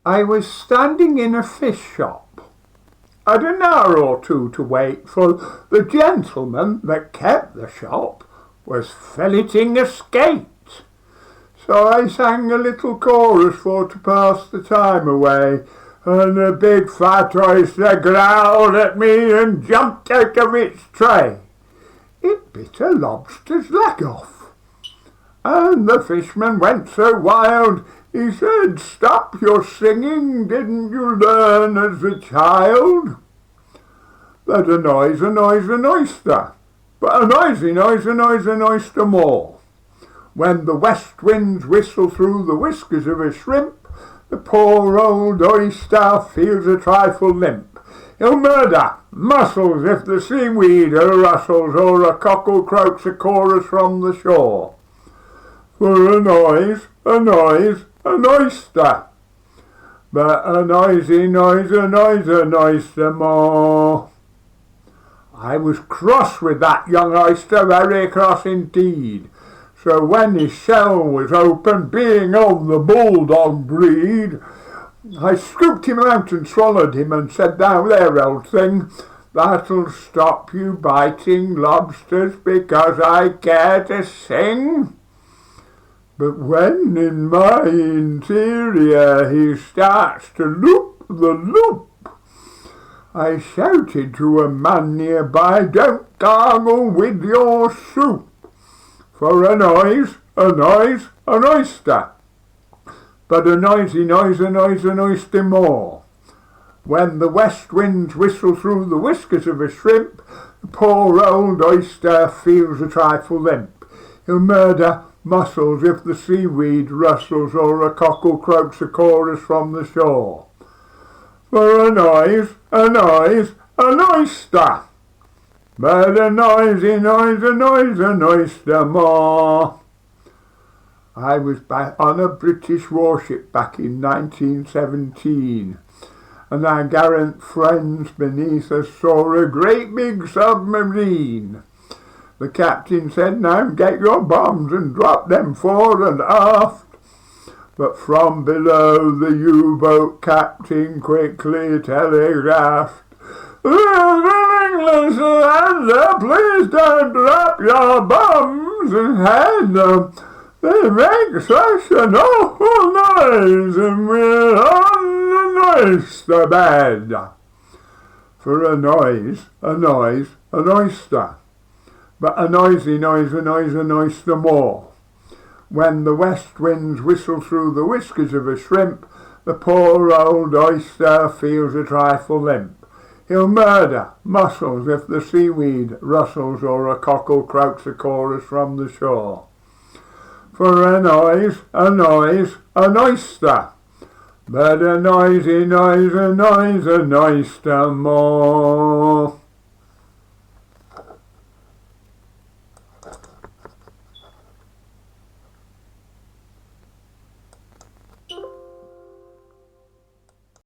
I was standing in a fish shop. I'd an hour or two to wait, for the gentleman that kept the shop was filleting a skate. So I sang a little chorus for to pass the time away, and a big fat oyster growled at me and jumped out of its tray. It bit a lobster's leg off. And the fishman went so wild, he said, "Stop your singing, didn't you learn as a child? That a noise, an oyster, but a noisy noise, an oyster more. When the west winds whistle through the whiskers of a shrimp, the poor old oyster feels a trifle limp. He'll murder mussels if the seaweed rustles, or a cockle croaks a chorus from the shore. For a noise, an oyster, but a noisy noise, an oyster more." I was cross with that young oyster, very cross indeed. So when his shell was open, being of the bulldog breed, I scooped him out and swallowed him and said, "Now there, old thing, that'll stop you biting lobsters because I care to sing." But when in my interior he starts to loop the loop, I shouted to a man nearby, "Don't gargle with your soup. For a noise, an oyster, but a noisy noise, an oyster more. When the west winds whistle through the whiskers of a shrimp, the poor old oyster feels a trifle limp. He'll murder mussels if the seaweed rustles, or a cockle croaks a chorus from the shore. For a noise, an oyster, but a noisy noise, an oyster more." I was back on a British warship back in 1917, and our gallant friends beneath us saw a great big submarine. The captain said, "Now get your bombs and drop them fore and aft." But from below the U-boat captain quickly telegraphed, "English lander, please don't drop your bombs ahead. They make such an awful noise, and we're on the oyster bed." For a noise, an oyster, but a noisy noise, an oyster more. When the west winds whistle through the whiskers of a shrimp, the poor old oyster feels a trifle limp. He'll murder mussels if the seaweed rustles, or a cockle croaks a chorus from the shore. For a noise, an oyster, but a noisy noise, an oyster more.